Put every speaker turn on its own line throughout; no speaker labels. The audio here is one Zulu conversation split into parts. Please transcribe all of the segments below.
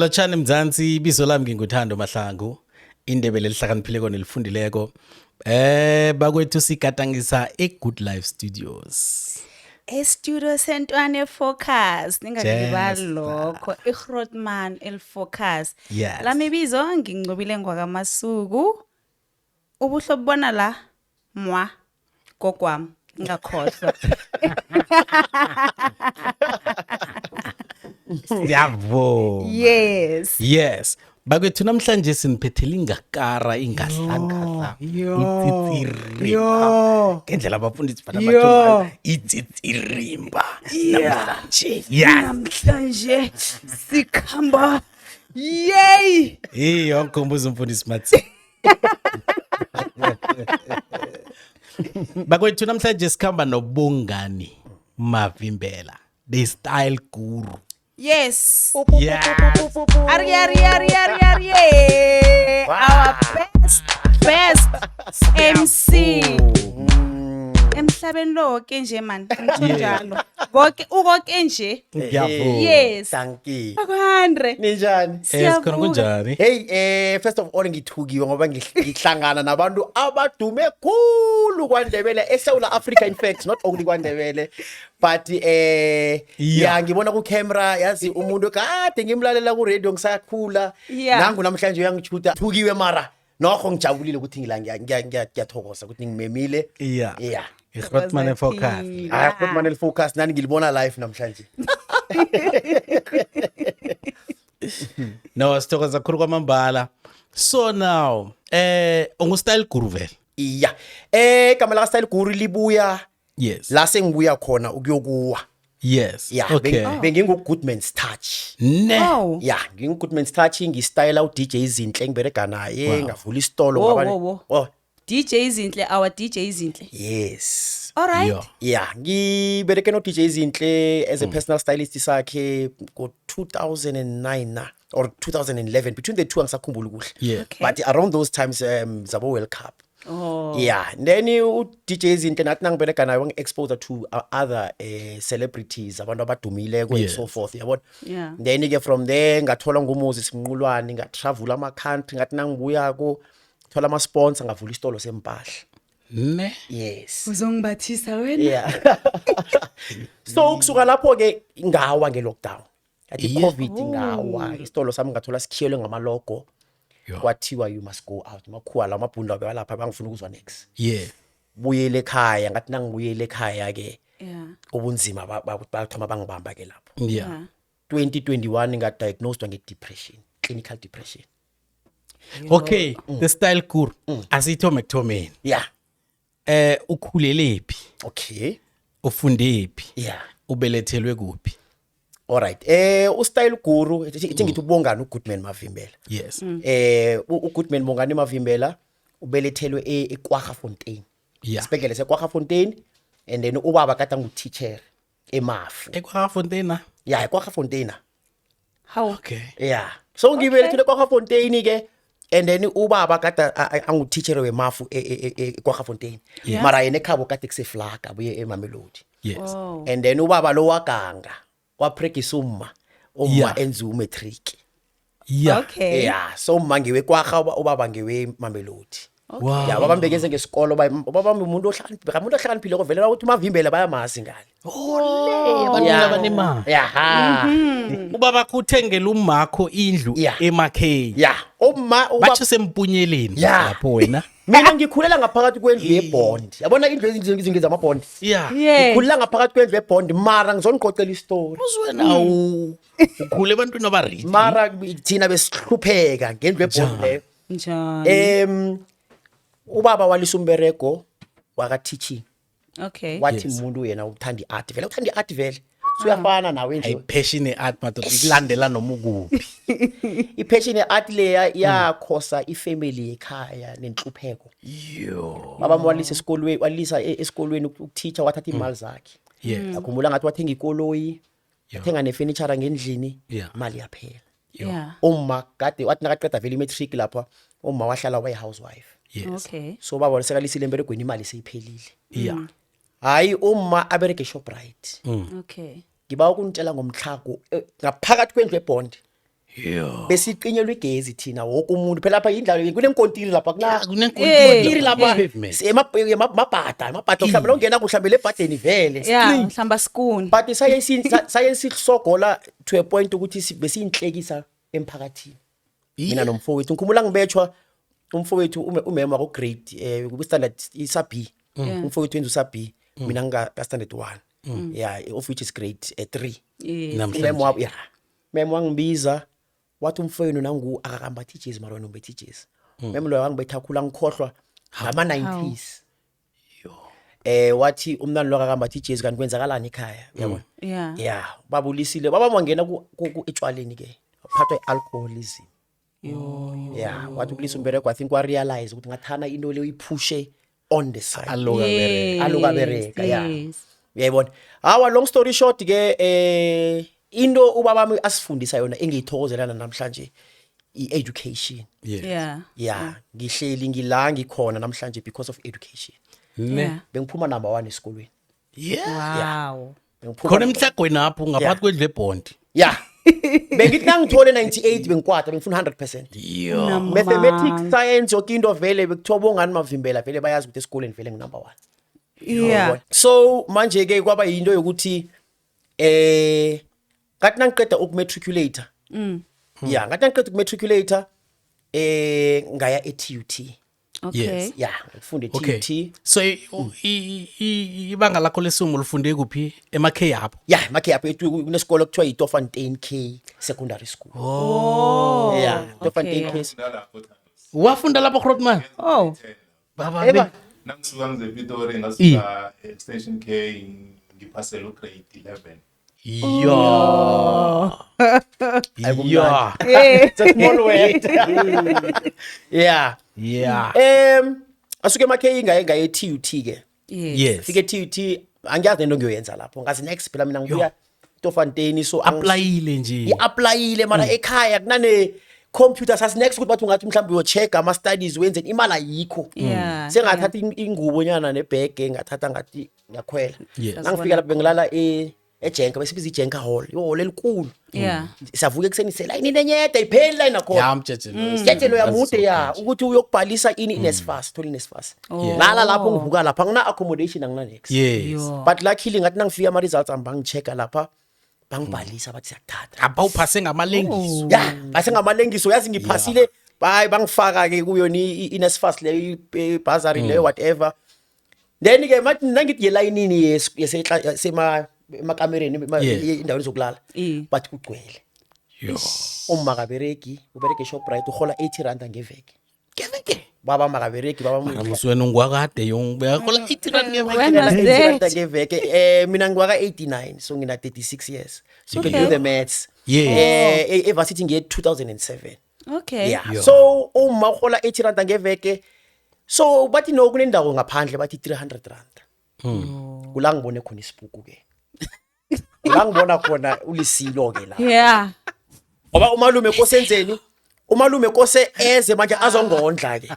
Lotshani Mzansi, ibizo lami nginguthando Mahlangu, indebele lihlakaniphileko nelifundileko. Bakwethu sigadangisa eGood Life Studios.
Studio Sentwane Focus ningakubali
Just
lokho iGrootman elFocus
Yes.
la mibizo ngingcobile ngwakamasuku ubuhlobo bona la mwa gokwami ngakhohlwa
Yabo.
yes
Yes. Bakwethu namhlanje siniphethele ingakara ingahlangahla. Itsitsiri. Ngendlela abafundisi bathi itsitsiriimba. Namhlanje. Yes.
namhlanje sikhamba yay
Yonke umbuzo umfundisi Matsi. Bakwethu namhlanje sikhamba nobungani Mavimbela, the style guru.
yes
Yeah.
Ari our best MC emhlabeni lo ke nje man njalo ukoke nje
Ngiyavuma.
yes
Dankie.
akwandre
Ninjani?
Sikhona kunjani?
Hey, first of all ngithukiwe ngoba ngihlangana nabantu abadume khulu kwaNdebele eSouth Africa, in fact not only kwaNdebele but
Yeah.
ngibona ku camera yazi umuntu kade ngimlalela ku radio ngisakhula
Yeah.
nangu namhlanje uyangichuta thukiwe mara nokho ngijabulile ukuthi ngiyathokoza ukuthi ngimemile.
Yeah.
Yeah.
iGrootman Focus.
Hayi Grootman Focus nani ngilibona live namhlanje.
No, sithokoza kakhulu kwamambala. So now, ungu-style guru vele.
Iya. Igama la style guru libuya
Yes.
la sengibuya khona ukuyokuwa.
Yes.
Yeah,
Okay.
bengingu Goodman's Touch.
Ne.
oh
Yeah, ngingu Goodman's Touch ngistyle u DJ Izinhle ngibereka naye ngavula isitolo
wo DJ Izinhle our DJ Izinhle
Yes.
all right
Yo.
Yeah, ngibereke no DJ Izinhle as a personal stylist sakhe go 2009 na or 2011 between the two angisakhumbula kuhle.
Yeah.
Okay.
But around those times zabo World Cup.
oh
Yeah, then u DJ Izinhle nathi nangibereka naye wangi-expose to other celebrities abantu abadumileko and
Yes.
so forth yabona.
Yeah.
Then ke from there ngathola nguMoses Mnqulwane ngatravel ama country ngathi nangibuyako thola ama sponsor ngavula isitolo sempahla.
Ne.
Yes.
uzongibathisa wena
Yeah. So kusuka lapho ke ngawa ngelockdown. Athi
Yeah.
COVID ngawa isitolo sami ngathola sikhiyelwe ngamalogo.
Yo.
Kwathiwa you must go out. Makhuwa la mabhunda belapha bangifuna ukuzwa next.
Yeah.
Buyele ekhaya ngathi nangibuyele ekhaya ke
yeah
ubunzima bathoma bangibamba ke lapho.
Yeah.
2021 nga diagnosed nge-depression, clinical depression.
Okay, the style guru. Asithome kuthomeni.
Yeah.
Ukhulelephi?
Okay.
Ufundephi?
Yeah.
Ubelethelwe kuphi?
All right. U-style guru ithi ngithi ubongani uGoodman Mavimbela.
Yes.
uGoodman Bongani Mavimbela ubelethelwe eKwaGafontein.
Yeah.
Isibhedlela seKwaGafontein and then ubaba kade ngu-teacher eMafu.
eKwaGafontein.
Yeah, eKwaGafontein.
how
Okay.
Yeah. So ngibelethele eKwaGafontein ke and then ubaba kade angu-teacher weMafu eKwaGafontein.
Yeah.
Mara yena ekhabo kade kuseflaga buye eMamelodi.
Yes.
oh
And then ubaba lo waganga wapregisa umma
Yeah.
enza umatric.
Yeah.
okay
Yeah, so umma ngewe kwaga ubaba ngewe Mamelodi.
Wow.
Yeah, babambekeze ngesikolo baba umuntu ohlakaniphile kovelela ukuthi Mavimbela bayamazi ngale.
Abantu abanemali.
Yeah.
Ubaba kuthengela umakho indlu
Yeah.
emakhaya.
Yeah, umma
Bathi sempunyeleni
Yeah.
lapho wena.
mina ngikhulela ngaphakathi kwendlu yeBond. Yabona indlu ezinye zamabond.
Yeah.
yeah
Ngikhulela ngaphakathi kwendlu yeBond mara ngizoniqoqela istory.
Uzwena ukhule ebantwini abarich.
Mara thina besihlupheka ngendlu yeBond leyo.
njani
Ubaba walisa umberego waka teaching.
okay
Wathi
Yes.
umuntu yena uthanda iart vele uthanda iart vele suyafana nawe nje
Passion art madoda ikulandela noma ukuphi.
ipassion art leya yakhosa ifamily ekhaya nenhlupheko
Yo.
baba mwalisa esikolweni walisa esikolweni ukutitha wathatha imali zakhe
Yes.
akhumbula ngathi wathenga ikoloyi wathenga nefurniture ngendlini
Yeah.
imali yaphela
yeah
umma kade wathi nakaqeda vele imatric lapha umma wahlala waye housewife
Yes.
okay
so baba wasekalisile emberegweni imali seyiphelile
Yeah.
hayi umma abereke Shoprite
okay
ngiba ukunitshela ngomhlako ngaphakathi kwendlu eBond besiqinyelwe igezi thina wonke umuntu phela lapha indlalo kunenkontiri lapha
kunenkontiri
lapha emabhada mhlawumbe longena kuhlambele ebhadeni vele
Yeah, mhlamba spoon.
but saye sisogola to a point ukuthi besiyinhlekisa emphakathini mina nomfowethu ngikhumula ngibethwa umfowethu umema ko grade ku standard isa B umfowethu wenza usa B mina nga standard 1 yeah of which is grade 3
namhlanje
mema wangibiza wathi umfowenu nangu akakamba teachers mara wena ubethe teachers mema lo wangibetha khula ngikhohlwa ngama 90s wathi umnani lo akakamba teachers kanti kwenzakalani ekhaya uyabona yeah babulisile baba mangena ku etshwaleni ke phathwa ialcoholism yeah wathi ukulisa umbereko I think wa realize ukuthi ngathana into le uyiphushe on the side aloka bereka yeah uyayibona hawa long story short ke into ubaba wami asifundisa yona engiyithokozelana namhlanje i-education yeah ngihleli ngila ngikhona namhlanje because of education bengiphuma number 1 esikolweni
Wow.
khona emhlagweni apho ngaphakathi kwendle bond
yeah bengithi ngithole 98 bengikwata bengifuna 100%. Mathematics science yonke into vele bekuthiwa ngani mavimbela vele bayazi ukuthi esikoleni vele nginumber 1. So manje ke kwaba yinto yokuthi ngathi nangiqeda ukumatriculate yeah ngathi nangiqeda ukumatriculate ngaya eTUT.
Okay.
Yeah ngifunde eTUT.
So ibanga lakho lesumo lifunde kuphi emakhe yapho?
Yeah emakhe yapho kunesikole kuthiwa iDofantein K Secondary School.
Oh
yeah Dofantein K.
Wafunda lapho Grootman?
Oh
baba
nangisuka ngizePitori ngasuka extension K ngiphasela grade 11.
Yeah.
It's a small world. Yeah. Asuke emakhe ngaye eTUT ke.
Yes.
Fike eTUT angiyazi into ngiyoyenza lapho. Ngazi next phela mina ngibuya Dofantein so
applyile nje.
Applyile mara ekhaya kunane computer sas next ukuthi bathi ungathi mhlawumbe uyocheck ama studies wenze imali ayikho. Sengathatha ingubo nyana nebag ngathatha ngathi ngiyakhwela. Nangifika lapho bengilala ejenka besibiza ijenka hall ihall elikhulu savuka ekseni selayini lenyede ipheli line nakhona
ya mthethe
sithethe yamude ya ukuthi uyokubhalisa ini inesfas thola inesfas ngala lapho ngivuka lapha ngina accommodation angina next but luckily ngathi nangifika ama results ambangichecka lapha bangibhalisa bathi siyakuthatha
apha uphase ngamalengiso
ya base ngamalengiso yazi ngiphasile bayi bangifaka ke kuyona inesfas le bursary le whatever then ke mathi nangithi yelayinini yesema emakamereni indawo zokulala but kugcwele uma kabereki ubereke Shoprite uhola 80 rand ngeveki baba makabereki baba
muswena ungwakade uyakhola 80 rand
ngeveki mina ngiwaka 89 so ngina 36 years so you can do the maths ever sitting ngiye 2007 so uma uhola 80 rand ngeveki so bathi no kunendawo ngaphandle bathi 300 rand kula ngibone khona isibuku ke la ngibona khona ulisilo ke la ngoba umalume kosenzeni umalume kose eze manje azongondla ke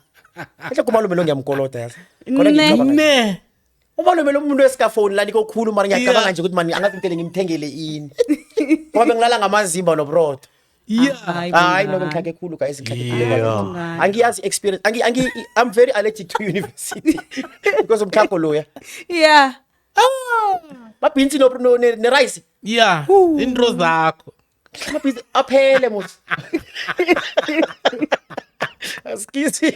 ehle kumalume lo ngiyamkoloda yazi khona ngicabanga umalume lo muntu wesikafoni la nikokhulu mara ngiyacabanga nje ukuthi mani angazintele ngimthengele ini ngoba bengilala ngamazimba nobrodo hayi no ngikhake khulu guys ngikhake khulu angiyazi experience I'm very allergic to university because umkhakho loya mabhinzi ne rice
intro zakho
mabhinzi aphele mos askisi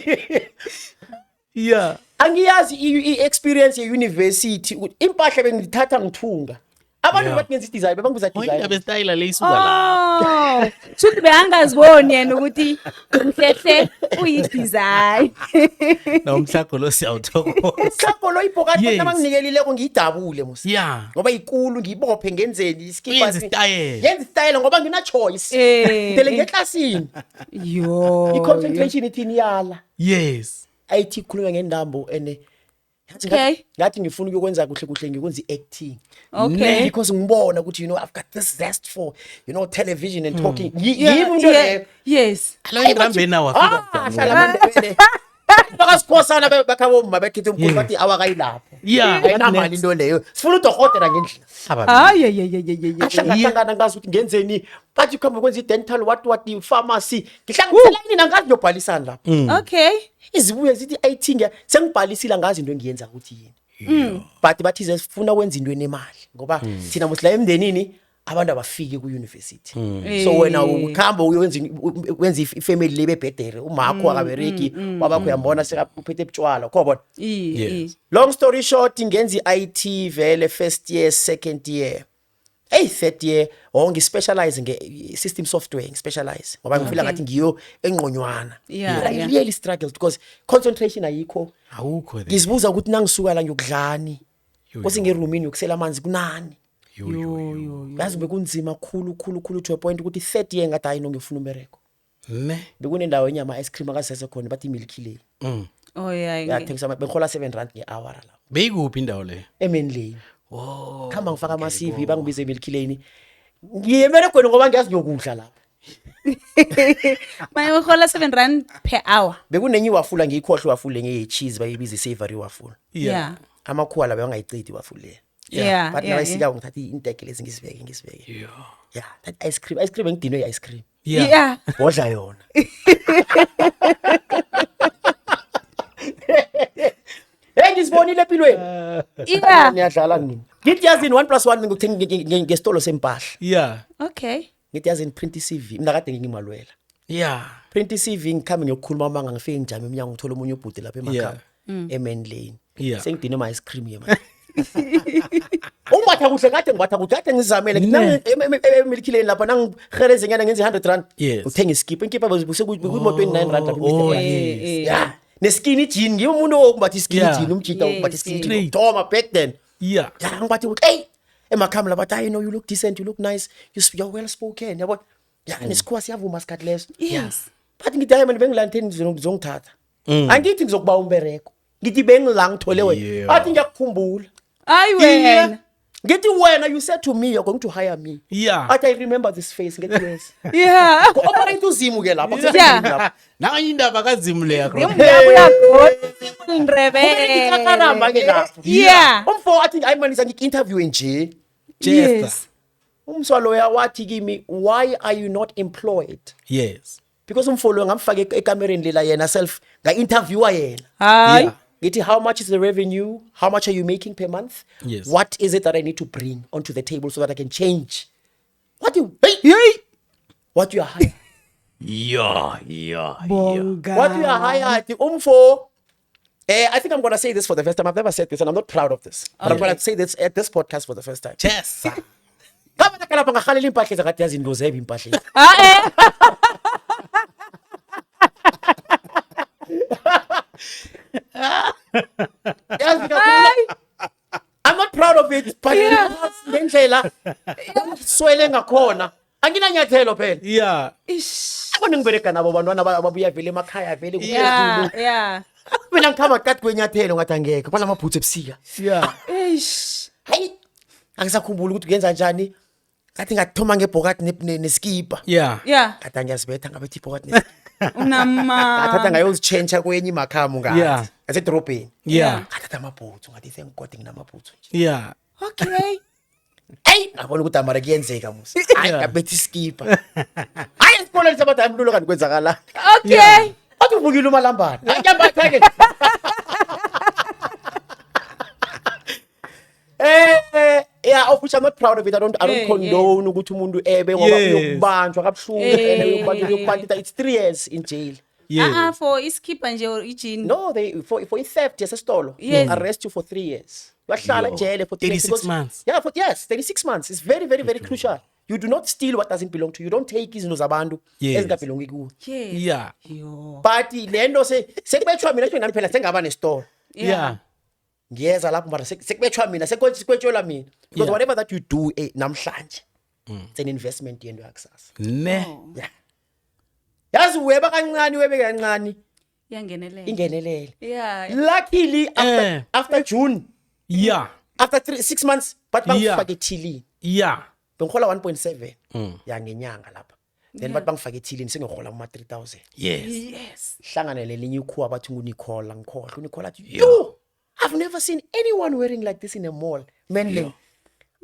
angiyazi i-experience ye-university impahla bengithatha ngithunga abantu bathi ngenza i-design bebangibuza design
yabe style le isuka la
suthi behangaziboni yena ukuthi mhlehle uyi-design
nomhlako lo siyawuthokoza
umhlako lo ibhokati nabanginikelela ngiyidabule mos ngoba ikulu ngiyibophe ngenzeni iskipa
yenza style
ngoba ngina choice ngidele ngeclassini i-concentration ithini yala ayithi khuluma ngendambo ene ngathi ngifuna ukwenza kuhle ngikwenza i-acting because ngibona ukuthi I've got this zest for television and talking yimi into leyo
yes
alo ngibambe nawo afika
hlala mandebele Bakasikhosana bakhabo mabekhethe umkhulu bathi awakayilapho.
Yeah.
Ayinamali into leyo. Sifuna udokotela ngendlela. Ahlangana ngazi ukuthi ngenzeni. Bathi khamba kwenza i-dental what pharmacy. Ngihlanganisela yini nangazi ngiyobhalisana lapho.
Okay.
Izibuye zithi ayithinga sengibhalisile ngazi into engiyenza ukuthi yini. But bathi sifuna ukwenza into enemali ngoba thina musila emndenini abantu abafiki ku university. So wena ukhamba uyenza ifamily lebe bhedere umakho akabereki wabakho uyambona sekaphethe ebutshwala khobona. Long story short ngenza i-IT vele first year second year. Third year ngispecialize nge-system software ngispecialize ngoba ngifila ngathi ngiyo engqonywana. I really struggled because concentration ayikho.
Awukho.
Ngizibuza ukuthi nangisuka la ngiyokudlani. Kose ngeroomini yokusela amanzi kunani. Yazi bekunzima khulu to a point ukuthi third year ngathi hayi no ngifuna umereko. Bekunendawo enyama ice cream akasese khona bathi Milky Lane. Yathengisa bengihola 7 rand nge-hour la.
Beyikuphi indawo le?
Emen Lane. Khamba ngifaka ama CV bangibize Milky Lane. Ngiyemerekweni ngoba ngiyazi ngiyokudla lapha.
Maye uhola 7 rand per hour.
Bekunenye wafula ngiyikhohle wafule ngecheese bayibiza savory wafula. Amakhuwa la bangayicidi wafule. But now isika ngithatha inteke lezi ngisibeke. That ice cream ngidinwe ice cream. Bodla yona. Ngizibonile empilweni. Niyadlala nini? Ngithi yazini 1+1 ngikuthenga ngesitolo sempahla.
Okay.
Ngithi yazini print CV mina kade ngimalwela. Print CV ngikhamba ngiyokukhuluma manga ngifike ngijame eminyango ngithola umunye ubhuti lapha emakhaya. Emen Lane. Sengidine ama ice cream yema. Umatha kuhle kade ngibatha kuhle kade ngizamele Milky Lane lapha nangikhereze nyana ngenze 100 rand. Uthenga iskip inkipha kuyimoto 29 rand lapha. Neskinny jean ngiyomuntu okumbatha iskinny jean umjita okumbatha iskinny jean. Thoma back then. Ngibathi hey emakhaya bathi I know you look decent, you look nice, you're well spoken yabo. Nesikhuwa siyavuma sikhathi leso. Bathi ngithi hayi manje bengilantheni ngizongithatha. Angithi ngizokuba umbereko. Ngithi bengila ngithole wena. Bathi ngiyakukhumbula.
Ayi wena.
Ngithi wena you said to me you're going to hire me. But I remember this face ngithi
yes.
Operate uzimu ke lapha.
Nanga indaba kazimu le yakho.
Ngiyabuya godwa indrebele.
Ngikakharamba ke lapha. Umfo athi hayi manisa ngi-interview nje.
Yes.
Umswaloya wathi kimi why are you not employed? Because umfolo ngamfaka ekamereni lela yena self nga-interviewer yena.
Hayi.
Ngithi how much is the revenue? How much are you making per month? What is it that I need to bring onto the table so that I can change? What you What you are hired? What you are hired? Umfo. I think I'm going to say this for the first time. I've never said this and I'm not proud of this. But I'm going to say this at this podcast for the first time.
Yes.
Kama nakala pangahalela impahla zakathi yazi indoze impahla. I'm not proud of it, but ngendlela swele ngakhona anginanyathelo phela. Abona ngibereka nabo bantwana ababuya vele emakhaya vele
kuphezulu.
Mina ngikhamba qadi kwenyathelo ngathi angeke kwala mabhutsu ebusika. Hayi angisakhumbula ukuthi kuyenza njani. Kathi ngathoma ngebhokati neskipa. Kathi ngiyasibetha ngabethi ibhokati neskipa.
Unama.
Kathatha ngayozichange kwenye imakhamu ngathi. Asedrobheni. Kathatha amabhutsu ngathi sengikode nginamabhutsu nje.
Okay.
Ngabona ukuthi amara kuyenzeka musa. Hayi ngabethi iskipa. Hayi esikoleni sabathi amlulo kanti kwenzakala.
Okay.
Athi uvukile umalambane. Ngiyambatha ke. Of which I'm not proud of it. I don't condone ukuthi umuntu ebe ngoba uyokubanjwa kabuhlungu uyokubandita. It's 3 years in jail.
For iskipper nje ijini.
No, they for theft yasesitolo. Arrest you for 3 years. Uyahlala jail for
36 months.
36 months. It's very very very crucial. You do not steal what doesn't belong to you. You don't take izinto zabantu ezingabelongi kuwe. But lento sekubethwa mina nami phela sengaba nesitolo. Ngiyeza lapho mara sekubethwa mina sekwetshwela mina because whatever that you do namhlanje it's an investment yento yakusasa. Yazi weba kancane webe kancane ingenelele. Luckily after June. After 6 months but bangifake ethilini. Bengihola 1.7 ya ngenyanga lapha. then bathi bangifake ethilini sengihola uma 3000
Yes.
hlanganele linye ukhuwa bathi nguNicola ngikhohle uNicola athi yo I've never seen anyone wearing like this in a mall Menleng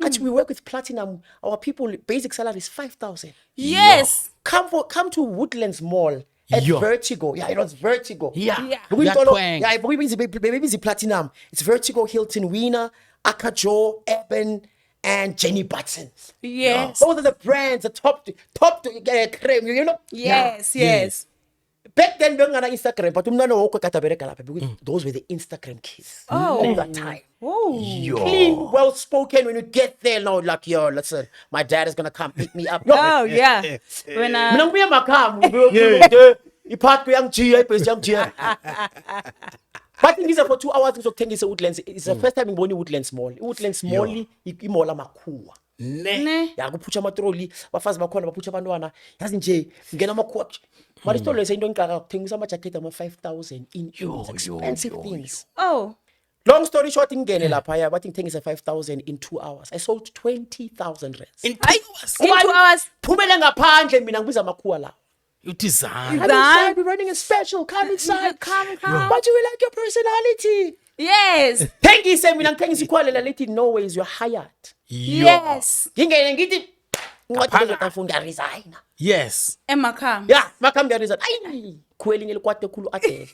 actually we work with Platinum our people basic salary is 5,000
Yes.
come to Woodlands Mall at Vertigo it was Vertigo
Twang.
baby Platinum it's Vertigo Hilton Wiener Akajo Eben and Jenny Button.
Yes.
Those are the brands, the top cream, you know?
Yes.
Back then, we had Instagram, but because those were the Instagram kids of that time.
Oh.
Clean, well-spoken. When you get there, now like, yo, listen, my dad is gonna come pick me up. No.
Oh, yeah. When
But I think it's for 2 hours ngizokuthenga Woodlands. It's the first time ngibona Woodlands Mall. Woodlands Mall imall amakhuwa.
ne.
Ya kuphutsha amatroli, bafazi bakhona baphutsha abantwana. Yazi nje ngena amakhuwa. But isitolo lesa into engicaka kuthengisa ama jacket ama 5,000 in expensive things.
Oh.
Long story short ngene lapha ya bathi ngithengisa 5,000 in 2 hours. I sold 20,000 rands.
In 2 hours.
In 2 hours.
Phumele ngaphandle mina ngibiza amakhuwa la.
Utizana.
Come inside, we're running a special. Come inside.
Come.
But you will like your personality.
Yes.
Thengise mina ngithengisa ikhwalela lithi no ways you're hired.
Yes.
Ngingene ngithi ngicela ngizofunda resign.
Yes.
Emakam.
Yeah, makambe resign. Ayi, khweli ngelikwate khulu adele.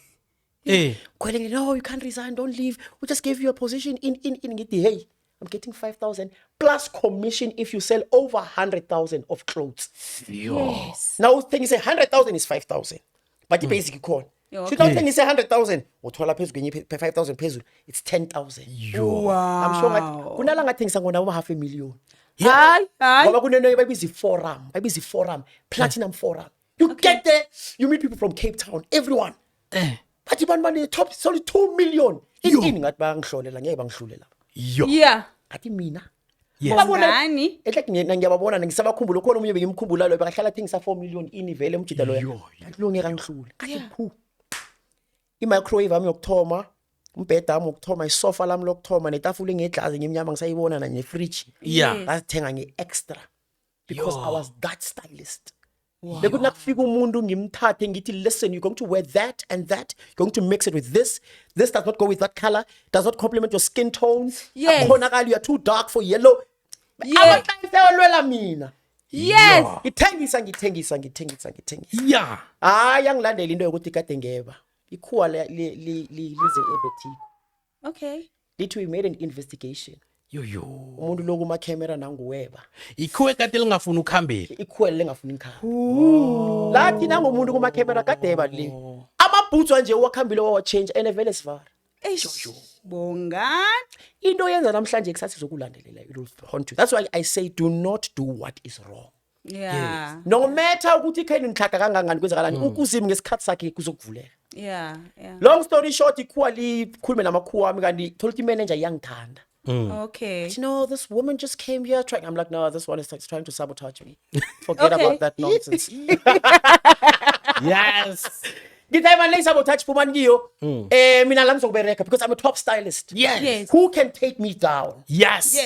Khweli
No, you can't resign, don't leave. We just gave you a position in ngithi hey, I'm getting 5,000 plus commission if you sell over 100,000 of clothes.
Yes.
Now thengise 100,000 is 5,000. But the basic call.
Okay.
So don't thengise 100,000 uthola phezulu genye 5,000 phezulu it's 10,000.
Wow.
I'm sure ngathi kunala ngathengisa ngona uma half a million.
Hayi.
Ngoba kunento bayibiza forum, Platinum Forum. You get there, you meet people from Cape Town, everyone. But you man top solid 2 million. In ngathi bangihlolela ngeke bangihlulela.
Yeah.
Athi mina.
Ngani?
Ehleke ngiyababona ngisabakhumbula khona umunye bengimkhumbula lo bekahlala thengisa 4 million vele umjida lo. Kulungeka ngihlule. Athi phu. I-microwave ami yokuthoma, umbheda ami wokuthoma, isofa lami lokuthoma, netafula engeglazi ngimnyama ngisayibona na ne-fridge. Ngathenga nge-extra because I was that stylist. Bekuthi nakufika umuntu ngimthathe ngithi listen you're going to wear that and that, you're going to mix it with this does not go with that color, does not complement your skin tone.
Yes.
Akhonakala you are too dark for yellow.
Yes.
Abahlala mina.
Yes.
Ngithengisa.
Yeah.
Hayi angilandela into yokuthi kade ngeba. Ikhuwa lize eVertigo.
Okay.
Lithi we made an investigation. Umuntu lo kuma camera nanguweba.
Ikhuwe kade lingafuna ukuhambela.
Ikhuwa lengafuna ikhaya. Lathi nangomuntu kuma camera kade eba le. Amabhutsu nje wakhambile wa change and vele sivara.
Bongani.
Into yenza namhlanje kusasa izokulandelela it will haunt you. That's why I say do not do what is wrong.
Yeah.
No matter ukuthi ikhayini ngihlaka kangangani kwenzakalani ukuzimi ngesikhathi sakhe kuzokuvuleka.
Yeah.
Long story short ikhuwa likhulume namakhuwa ami kanti thola manager iyangithanda.
Okay.
You know, this woman just came here trying. I'm like, no, this one is trying to sabotage me. Forget about that nonsense.
Yes.
Ngithe manje sabotage phuma ngiyo. Mina la ngizokubereka because I'm a top stylist.
Yes.
Who can take me down?
Yes.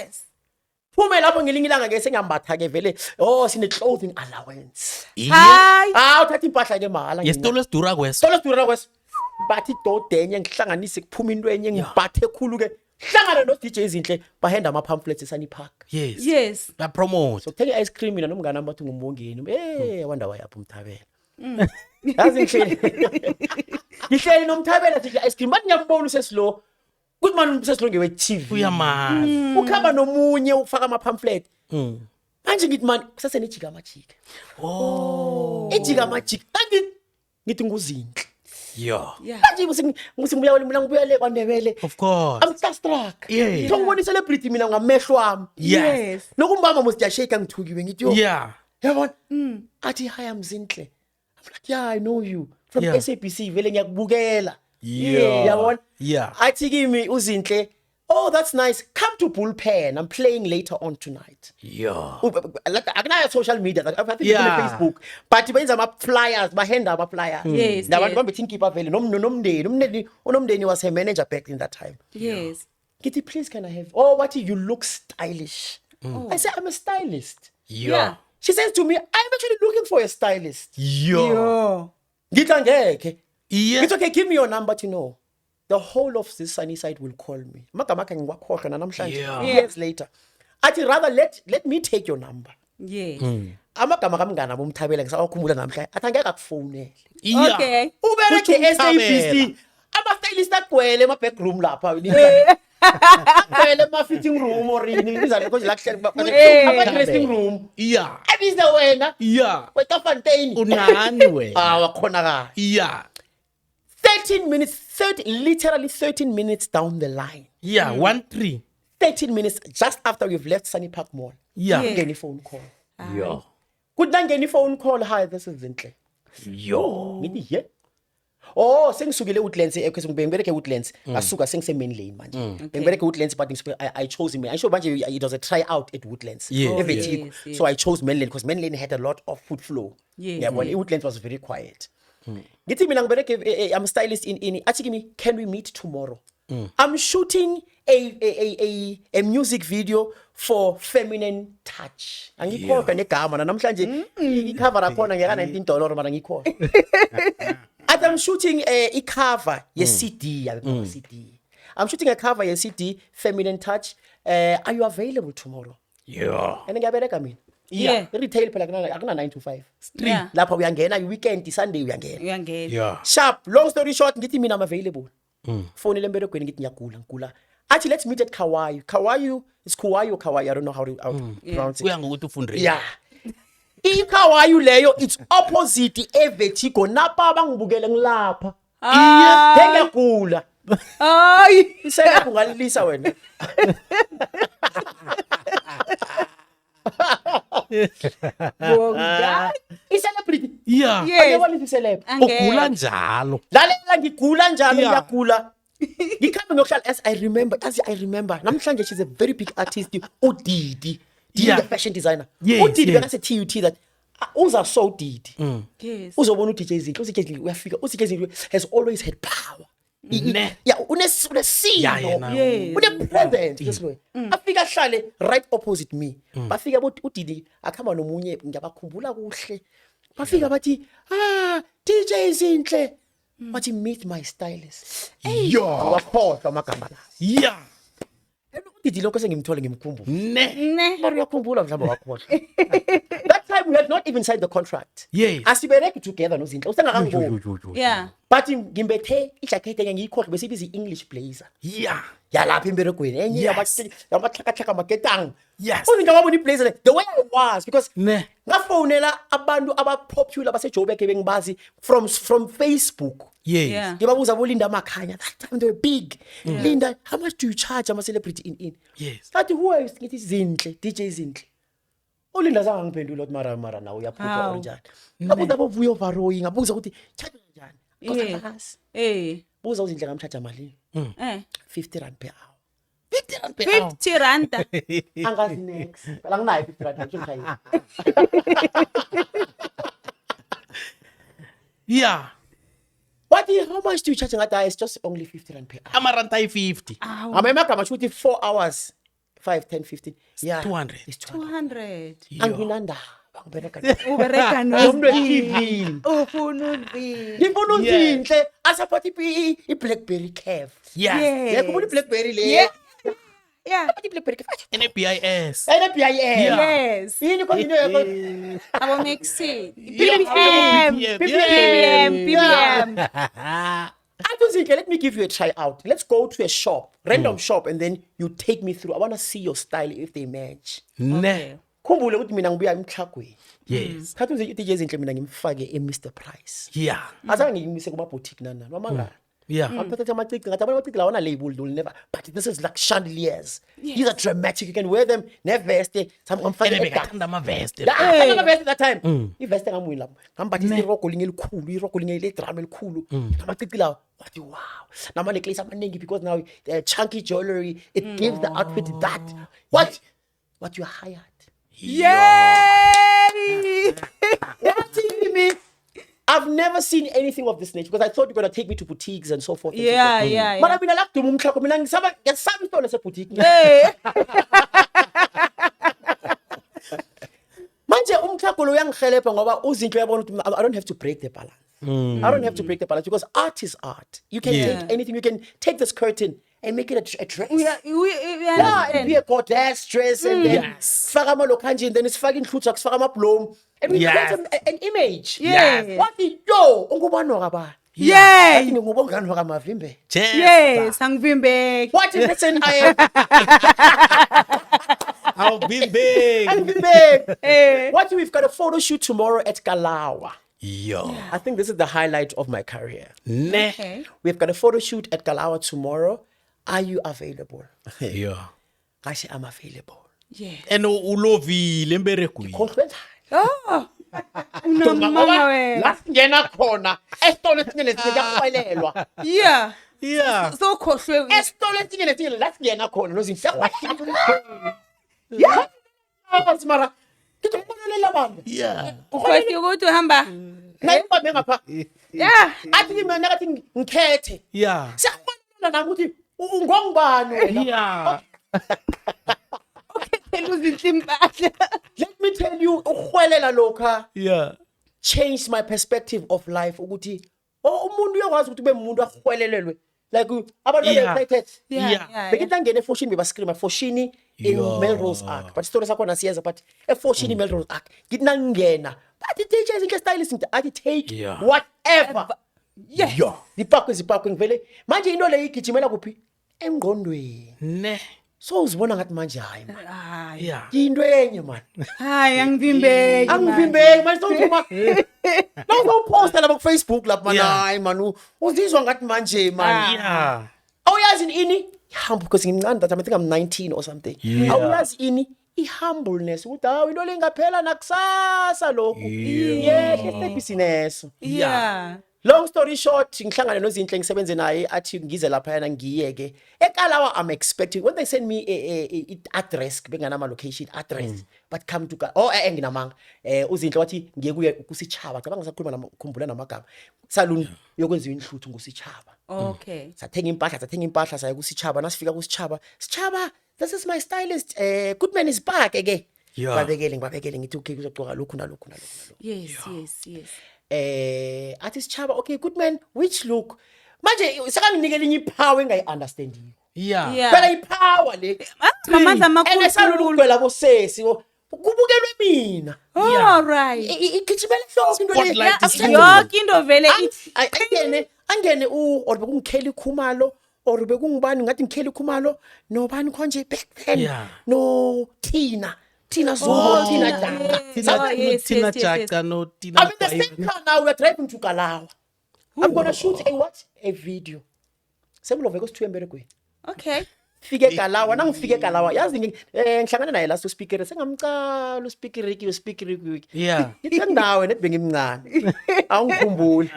Phume lapho ngelinye ilanga ke sengiyambatha ke vele. Oh, sine clothing allowance.
Hayi.
Uthatha impahla ke mahala.
Yesitolo esidura kweso.
Solo sidura kweso. Bathi dodenye ngihlanganise kuphuma into enye ngibhathe khulu ke. Hlangana no DJ izinhle bahenda ama pamphlets eSunny Park.
Yes.
Ba promote.
So thenge ice cream mina nomngane wami bathi ngumbongeni. Wanda wayapha umthabela. Yazi ngihleli nomthabela sidla ice cream bathi ngiyambona usesilo. Kuthi manje usesilo ngewe TV.
Uyamazi.
Ukhamba nomunye ufaka ama pamphlet. Manje ngithi man kusase nejika majika. Ejika majika. Ngithi nguzinhle.
Yeah.
Manje ngibuya le kwaNdebele.
Of course.
I'm starstruck.
Yeah.
Ngibona celebrity mina ngamehlo wami.
Yes.
Nokumbamba must shake ngithukiwe ngithi yo.
Yeah.
Yabona? Athi hi Mzinhle. I'm like, yeah, I know you from SABC vele ngiyakubukela.
Yeah.
Yabona?
Yeah.
Athi kimi uzinhle, oh that's nice. Come to Bullpen. I'm playing later on tonight.
Yeah.
Akunaya social media. I think on Facebook. But benza ama flyers, bahenda ama flyers.
Yes.
Nabantu bambethi inkipa vele nomndeni was her manager back in that time.
Yes.
Kitty, please can I have? Oh, what you look stylish. I say I'm a stylist.
Yeah.
She says to me, I'm actually looking for a stylist.
Yo.
Ngithi angeke.
Yeah.
It's okay, give me your number to know. The whole of this sunny side will call me. Magama akhe ngiwakhohlwa namhlanje.
Yeah.
Years later. Athi rather let me take your number.
Yes.
Amagama kamngana bomthabela ngisawakhumbula namhlanje. Athi angeke akufonele.
Yeah.
Okay.
Ubereke
Kuthi
SABC. Ama-stylist agcwele ema-backroom lapha. Agcwele ema-fitting room or ngizana konje la kuhleli ama-dressing room.
Yeah.
Abize wena.
Yeah.
Wetafontein.
Unani wena?
Wakhonakala.
Yeah.
13 minutes, literally 13 minutes down the line.
Yeah. 1-3.
13 minutes just after we've left Sunny Park Mall.
Yeah.
Yeah.
Ngeni phone call.
Yo.
Kuthi nangeni phone call, hi, this is Zinhle.
Yo.
Ngithi ye. Oh, sengisukile Woodlands because ngibereke Woodlands. Asuka sengise main lane manje. Ngibereke Woodlands but I chose him. I sure manje it was a try out at Woodlands.
Yeah.
Every
Yes,
team.
yes.
So I chose main lane because main lane had a lot of foot flow.
Yes.
Yeah, well, Woodlands was very quiet. Ngithi mina ngibereke I'm a stylist in athi kimi, can we meet tomorrow? I'm shooting a music video for Feminine Touch. Angikhohlwa negama namhlanje icover rakhona ngeka $19 mara ngikhohlwa. I'm shooting a cover CD. I'm shooting a cover CD Feminine Touch. Are you available tomorrow?
Yeah.
And ngiyabereka mina.
Yeah.
Retail phela akuna 9 to 5.
Yeah.
Lapha uyangena weekend Sunday uyangena.
Uyangena.
Yeah.
Sharp, long story short, ngithi mina I'm available. Phone ile mberekweni ngithi ngiyagula. Actually, let's meet at Kawayu. Kawayu is Kawayu or Kawayu. I don't know how to pronounce it.
Kuya ngokuthi ufundile.
Yeah. IKawayu leyo it's opposite eVertigo. Napa bangibukele ngilapha.
Ah.
Ngiyagula.
Ay.
Isela kungalilisa wena.
Bonga.
I-celebrity.
Yeah.
Yes.
Angiyabona i-celeb.
Ugula njalo.
Lalela ngigula njalo
Yeah.
ngiyagula. Ngikhambe ngokuhlala as I remember. Namhlanje she's a very big artist uDidi.
Yeah.
The fashion designer.
Yes,
uDidi
yes.
bekase TUT that uza so Didi.
Yes.
Uzobona uDJ Zinhle. uDJ Zinhle uyafika. uDJ Zinhle has always had power.
Ne.
Yeah, unesimo.
Yeah, yena.
Yes.
Une-presence this way. Afika ahlale right opposite me. Bafika uDidi akhamba nomunye ngiyabakhumbula kuhle. Bafika bathi, DJ Zinhle. Bathi meet my stylist.
Yo.
Wakhohlwa amagama la.
Yeah.
uDidi lokho sengimthole ngimkhumbulo.
Ne.
Ne.
Mara uyakhumbula mhlawumbe wakhohlwa. That time we had not even signed the contract.
Yes.
Asibereki together noZinhle. Usengakangiboni.
Yeah.
But ngimbethe ijacket engiyikhohlwa bese ibiza English blazer.
Yeah.
Yalapha emberegweni enye
Yes.
yamaxhakaxhaka maketang.
Yes.
Uzinhle wabona iblazer le the way I was because
Ne.
ngafonela abantu abapopular baseJoburg bengibazi from Facebook.
Yes.
Yeah.
Ngibabuza boLinda Makhanya that time they were big. Linda, how much do you charge ama celebrity in?
Yes.
Sathi who is ngithi Zinhle, DJ Zinhle. uLinda zange ngiphendula uthi mara nawe uyaphupha
Hawu.
kanjani. Ngabuza bovuyo Varoyi ngabuza ukuthi charge kanjani.
Yes. Eh.
Buza uZinhle ngamcharge malini?
Eh.
50 rand per hour.
50 rand per hour.
50 randa.
Angazi next. Phela nginayo 50 rand ngishaya.
Yeah.
How much do you charge ngathi it's just only 50 rand per hour.
Amaranta ayi-50.
Amagama shuthi 4 hours 5 10 15. Yeah.
200.
It's 200.
200.
Anginanda. Bangibereka.
Ubereka
Umuntu
no.
we-TV.
Ufuna uzi.
Ngifuna uZinhle asupport i-BlackBerry Curve.
Yes.
Yakubona i-BlackBerry le.
Yeah. Yeah.
I-BlackBerry Curve.
NBIS.
NBIS.
Yes.
Yini konje yakho?
Abo mixi.
Yeah.
PPM.
Athi uZinhle, let me give you a try out. Let's go to a shop, random shop, and then you take me through. I want to see your style if they match.
Ne.
Khumbule ukuthi mina ngibuya emhlagweni.
Yes.
Khathi uDJ Zinhle mina ngimfake eMr Price.
Yeah.
Azange ngimise kuma boutique nana. Mamanga.
Yeah.
Amphethe amacici ngathi abantu amacici lawana label will never. But this is like chandeliers. These are dramatic. You can wear them neveste. Ngamfake
Ene
eGap.
bekathanda amaveste.
La veste that time. Iveste ngamwini lapho. Ngambathisa irogo linye elikhulu, irogo linye le drum elikhulu. Amacici lawo. Wathi wow. Nama necklace amaningi because now chunky jewelry it gives the outfit that. What you hired.
Yay!
Me. I've never seen anything of this nature because I thought you're gonna take me to boutiques and so forth. And
Yeah,
so forth.
yeah,
Mara
yeah.
mina lakuduma umhlako mina ngisaba isitolo seboutique.
Hey.
Manje Manje umthago lo uyangihelebha ngoba uzinhle uyabona ukuthi I don't have to break the balance. I don't have to break the balance because art is art. You can take anything. You can take this curtain and make it a dress. And be a goddess dress and then faka amalo kanjini, then sifaka inhluthu sifaka amabloom and we create an image. What yo ungubani wakaba? Athi ngubongani wakamavimbe.
Yes, angivimbe.
What if it's an I
I'll be big.
What if we've got a photo shoot tomorrow at Kalawa?
Yo.
I think this is the highlight of my career.
Okay.
We've got a photo shoot at Kalawa tomorrow. Are you available?
Yo.
I say I'm available.
Yeah.
And ulovile mberekweni.
Oh. Nomama wena.
La singena khona. Esitolo singene siyakwelelwa.
Yeah.
Yeah.
So khohlwe.
Esitolo singene la singena khona nozinhle. Yeah. Mara. Ngithokozelela abantu.
Yeah.
Khohlwe ukuthi uhamba.
Nayibambe ngapha.
Yeah.
Athi mina ngathi ngikhethe.
Yeah.
Siyakubona na ukuthi ungongubani wena.
Yeah.
Let me tell you, ukhwelela lokha
Yeah.
changed my perspective of life ukuthi umuntu uyakwazi ukuthi ube umuntu akhwelelelwe like abantu excited.
Yeah.
Bekitangena eFoshini bebascreama Foshini in Melrose Arc, but story sakhona siyenza but eFoshini Melrose Arc ngithi nangena but the teachers into stylist athi take whatever.
Yeah.
Zipakwe ngivele manje into le igijimela kuphi engqondweni.
Ne.
So uzibona ngathi manje hayi man.
Yeah.
Into enye man.
Hayi angivimbeki.
Angivimbeki manje sokuthuma. Lo posta lapha ku Facebook lapha man hayi man uzizwa ngathi manje man.
Yeah.
Awuyazi ini? Humble because ngincane that I think I'm 19 or something. Awuyazi ini? I-humbleness ukuthi hawu into lengaphela nakusasa lokhu. Yeah, business.
Yeah.
Long story short, ngihlangana nozinhle ngisebenze naye athi ngize lapha yana ngiyeke. Ekalawa I'm expecting when they send me a address bengana ama location address but come to nginamanga uzinhle wathi ngiye kuye kusichaba cabanga sakhuluma namkhumbula namagama saluni yokwenziwa inhluthu ngusichaba.
Okay.
Sathenga impahla saya kusichaba nasifika kusichaba this is my stylist Goodman is back again. Ngibabekele ngithi okay kuzogcoka lokhu nalokhu.
Yes.
Athi sichaba okay Goodman which look manje sakanginikela inye ipower engayi-understanding.
Yeah.
Phela ipower le
Amandla
and esalula
amakhulu.
ukugcwela bosesi kubukelwe mina.
All right.
Igijimela hloko into le
Yonke into vele ithi
angene or bekungikheli Khumalo or bekungubani ngathi ngikheli Khumalo nobani konje back then no Tina Zulu, Tina Jaka.
Tina Jaka, no Tina.
I'm in the same car now. We're driving to Kalawa. I'm gonna shoot a video. Sebulo veko sithu emberegweni.
Okay.
Fike Kalawa, nangifike Kalawa. Yazi ngihlangana naye last speaker. Sengamcala uspeaker Ricky.
Yeah.
Ngithandawe net bengimncane. Awungikhumbuli.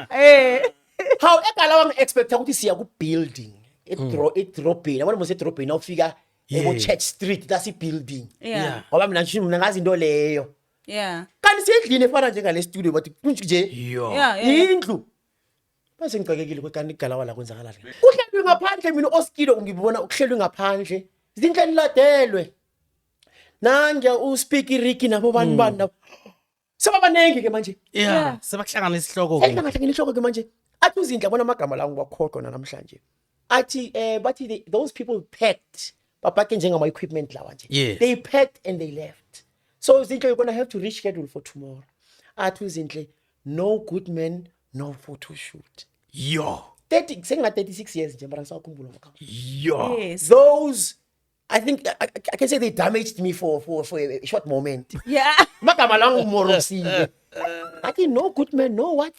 How eKalawa ngiexpecta ukuthi siya ku building. Edrobheni. Abona mose edrobheni awufika ebo Church Street that's building.
Yeah.
Ngoba mina ngazi into leyo.
Yeah.
Kanti siyedlini efana njengale studio but nje.
Yeah.
Indlu. Base ngicakekile ukuthi kanti Kalawa la kwenzakalani. Uhlelwe ngaphandle mina oskido ngibona ukuhlelwe ngaphandle. Izinhle niladelwe. Nange uspeaker Ricky nabo bani nabo. Sebabanenge ke manje.
Yeah. Sebakuhlangana isihloko ke.
Sebahlangana isihloko ke manje. Athi uzinhle abona amagama la ngibakhohlwa namhlanje. Athi bathi those people packed. Babake njengama equipment lawa nje. They packed and they left. So Zinhle you're going to have to reschedule for tomorrow. Athi uzinhle no Goodman no photo shoot.
Yo.
36 years nje mara ngisakhumbula ngakho.
Yo.
Yes.
Those I think I can say they damaged me for a short moment.
Yeah.
Magama la ngumorosile. Athi no Goodman no what?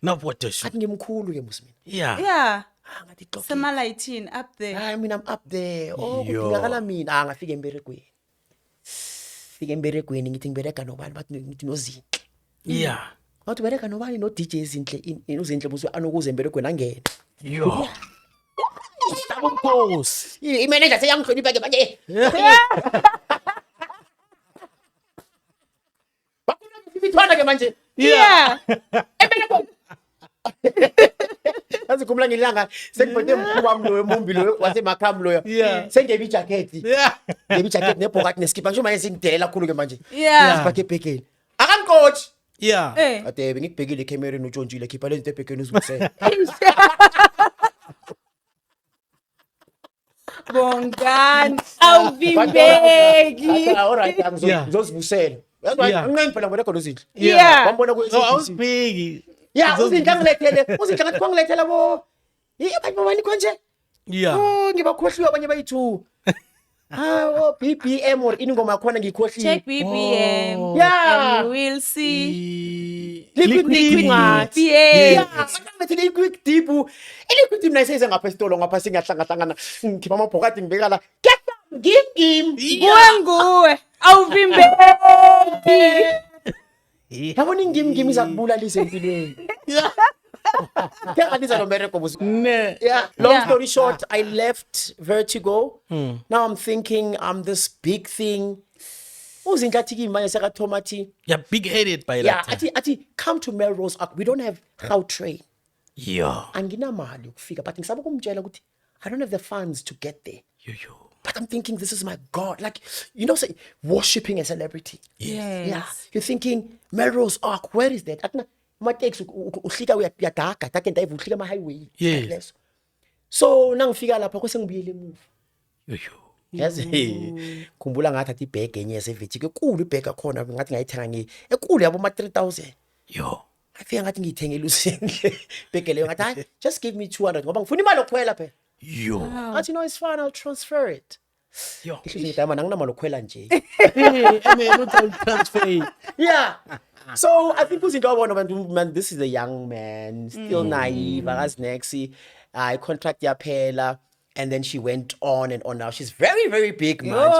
No photo shoot.
Athi ngimkhulu ke musimi.
Yeah.
Ngathi xoxa.
Semalayithini up there.
I mean I'm up there. Kudingakala mina ngafika emberegweni. Fika emberegweni ngithi ngibereka nobani bathi ngithi nozinhle.
Yeah.
Wathi ubereka nobani no DJ Zinhle uzinhle buso anokuze emberegweni angene.
Yo. Stabo Nkosi.
Imanager seyangihlonipha ke manje. Bakuna ngifithwana ke manje.
Yeah.
Emberegweni. Asikhumula ngilanga sengiphethe umkhulu wami lo emumbi lo wasemakham lo. Sengebe ijacket.
Yeah.
Ngebi jacket nebhokati neskipa ngisho manje singidelela kakhulu ke manje.
Yeah.
Sibakhe ebhekeni. coach.
Yeah.
Ade bengibhekile ecamereni utshontshile khipha lento ebhekeni uzibusela.
Bongani awuvimbeki.
Alright, ngizozibusela. Angincane phela ngibona khona uzinhle.
Yeah.
Wambona ku
So I was big.
Yeah, uzinhle angilethele. Uzinhle ngathi kwangilethela bo. Abantu bani konje?
Yeah.
Oh, ngibakhohliwe abanye bayi2. BBM or ingoma yakhona ngikhohliwe.
Check BBM.
Yeah.
And you will see.
Liquid
BBM.
Yeah, manje liquid deep. Liquid deep nayiseze ngapha esitolo ngapha singahlanga ngikhipha amabhokadi ngibeka la. Get down, give.
Nguwe awuvimbeki.
Yabona ingimi izakubulala empilweni.
Yeah.
Yeah. Long story short, I left Vertigo. Now I'm thinking I'm this big thing. Uzinhle athi kimanje sekathomati.
You're big-headed by
Yeah,
that time.
ati come to Melrose. We don't have Gautrain.
Yeah.
Anginamali ukufika, but ngisaba ukumtshela ukuthi I don't have the funds to get there.
Yo.
But I'm thinking this is my God. Like, you know, say worshipping a celebrity.
Yes.
Yeah. You're thinking Melrose Arc, where is that? Atina matex uhlika uyadaka, takenta uhlika ama highway.
Yes.
So nangifika lapha kwese ngibuyele emuva.
Yo.
Yazi khumbula ngathi athi ibheg enye yaseVitiko ekulu ibheg akhona ngathi ngayithenga ekulu yabo ma 3000.
Yo.
Afika ngathi ngiyithengele uzinhle ibheg leyo ngathi hayi just give me 200 ngoba ngifuna imali yokukhwela phela.
Yo.
Ngathi no it's fine I'll transfer it.
Yo.
Ngisho ngithi mana nginamali yokukhwela nje.
I mean, not all transfer.
Yeah. So I think uzinto wabona abantu man this is a young man still naive as Nexi I contract yaphela and then she went on and on now she's very big man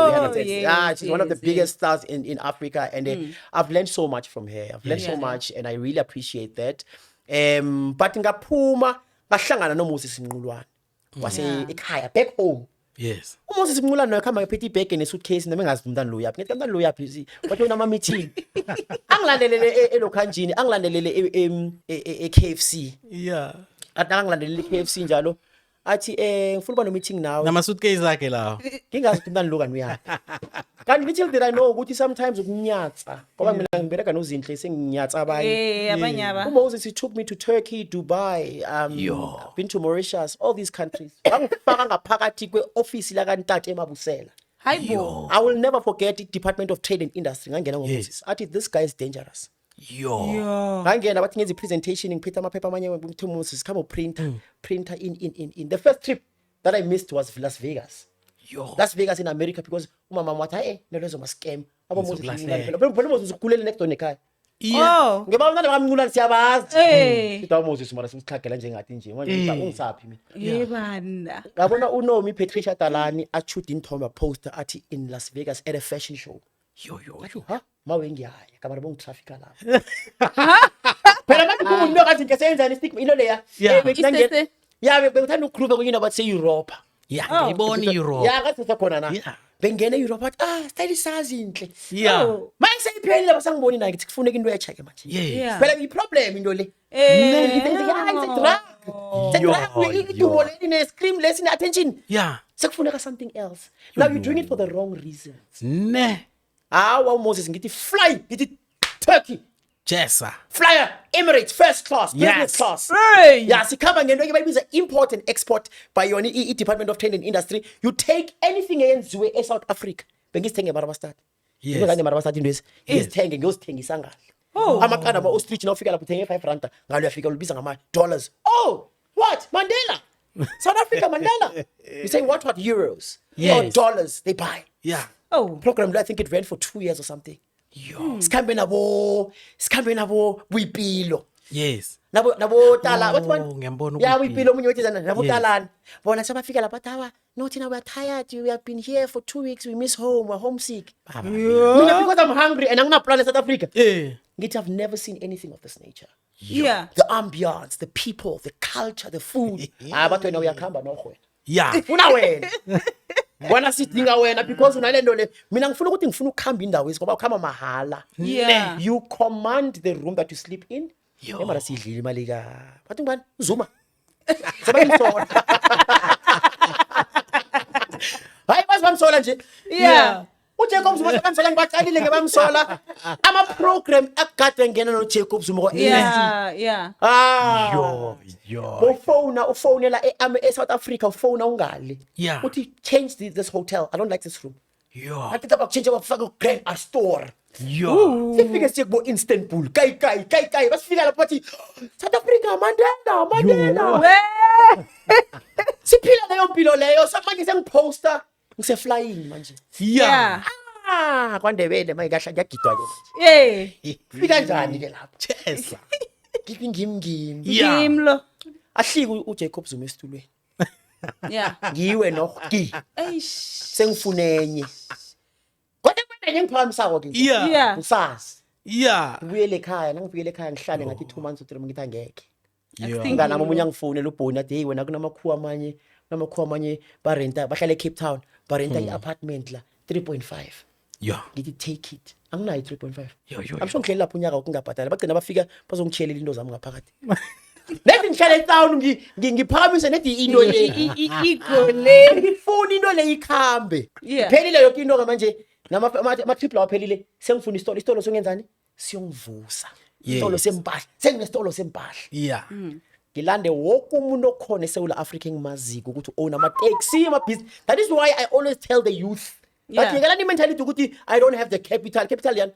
she's one of the biggest stars in Africa and I've learned so much from her I've learned so much and I really appreciate that but ngaphuma bahlangana noMoses Mnqulwana wase ekhaya back home.
Yes.
UMoses Mnqulwana naye khamba ngephethe ibhege nesuitcase nami ngazi umntana lo yaphi ngithi umntana lo yaphi wathi unama meeting angilandelele elokhanjini angilandelele eKFC
Yeah.
angilandelele eKFC njalo athi ngifuna uba no meeting nawe
Nama suitcase akhe lawo.
ngingazi ukuthi umntana lo kani uyaphi kanti little did I know ukuthi sometimes ukunyatsa ngoba mina ngibereka nozinhle senginyatsa abanye
Abanyaba.
uMoses he took me to Turkey, Dubai, I've been to Mauritius, all these countries. Wangifaka ngaphakathi kweoffice la kaNtate eMabusela.
Hayibo.
I will never forget it, Department of Trade and Industry ngangena ngoMoses. Athi this guy is dangerous.
Yo.
Ngangena bathi ngenza presentation ngiphethe amaphepha amanye ukuthi Moses come printer in the first trip that I missed was Las Vegas.
Yo.
Las Vegas in America because umama wathi lezo ma scam abo Moses phela Moses ukhulele next door nekhaya.
Oh.
Ngeba mntana kamnqulana siyabazi. Ngitwa Moses mara simxhagela njengathi nje manje ungisaphi mina.
Yebanda.
Ngabona uNomi Patricia Talani achude inthombe poster athi in Las Vegas at a fashion show.
Yo.
Ha mawe ngiyaya kamara bongi traffic lapha. Phela manje kumuntu akathi ke senzani stick ilo leya.
Isese.
Yeah bekuthanda ukukhuluma kuyina bathi Europe.
Yeah, ngibona Europe.
Yeah ngathi sekhona na.
Yeah.
Bengena Europe athi style sazinhle.
Yeah.
Manje seyiphelile basangiboni naye ngithi kufuneka into echa ke manje.
Yeah.
Phela iproblem into le. Scream lesson attention.
Yeah.
Sekufuneka something else. Now you're doing it for the wrong reasons.
Ne.
Wow Moses ngithi fly ngithi Turkey.
Jessa.
Flyer Emirates first class business class.
Hey.
Yeah, sikhamba ngento ebayibiza import and export by yona Department of Trade and Industry. You take anything eyenziwe eSouth Africa. Bengisithenge mara bastart.
Yes.
Ngizane mara bastart into ngizithenge ngiyozithengisa ngalo. Amaqanda ama ostrich na ufika lapho uthenge 5 rand ngalo uyafika ulibiza ngama dollars. Oh, what? Mandela. South Africa Mandela. You say what euros?
Yes.
Or dollars they buy.
Yeah.
Oh.
Program I think it ran for 2 years or something.
Yo.
Sikhambe nabo Wipilo.
Yes.
Nabo tala what one?
Ngiyambona
Yeah, Wipilo munye wethizana nabo talana. Bona sabafika lapha tawa. No thina we are tired. We have been here for 2 weeks. We miss home. We're homesick. Mina because I'm hungry and I'm not planning South Africa.
Yeah.
I've never seen anything of this nature.
Yeah.
The ambiance, the people, the culture, the food. But wena uyakhamba nokhwena.
Yeah.
Funa wena. Bona sidinga wena because unalento le. Mina ngifuna ukuthi ngifuna ukukhamba indawo ngoba ukhamba mahala.
Yeah.
You command the room that you sleep in.
Yo.
Emara sidlile imali ka. Bathi ngubani? Zuma. Sebenzisona. Hayi basibamsola nje.
Yeah.
uJacob Zuma sekamsola ngibacalile ngebangisola ama-program akade ngena noJacob Zuma ko
Yeah.
ufonela e-South Africa ufona ungali
Yeah.
uthi change this hotel, I don't like this room. Athi taba change abafaka Grand Astor. Sifike siye kubo Istanbul kai basifika lapho bathi South Africa Mandela siphila leyo mpilo leyo samanje sengiposter ngise flying manje kwaNdebele manje kahla ngiyagidwa ke fika njani ke lapho
Chesa.
ngimi
Ngimlo.
ahlika uJacob Zuma esitulweni ngiwe noki
Eish.
sengifunenye kodwa kwenye ngiphakamisako ke ngisazi ngibuyele ekhaya nangifikele ekhaya ngihlale ngathi 2 months or 3 ngithi angeke ngana omunye angifonela uBhoni athi hey wena kunamakhuwa amanye barenta bahlala eCape Town barenta iapartment la 3.5 ngithi take it anginayo 3.5 amsho ngihleli lapho unyaka ukungabhadala bagcina bafika bazongichelela into zami ngaphakathi nethi ngihlala eTown ngiphakamise nethi into le
igole
ngifuna into le ikhambe iphelile yonke into manje nama triple awaphelile sengifuna isitolo songenzani siyongivusa isitolo sempahla senginesitolo sempahla ngilande wonke umuntu okhona eSouth Africa engimaziko ukuthi own ama-taxi ama-business. That is why I always tell the youth that ngelani mentality ukuthi I don't have the capital yani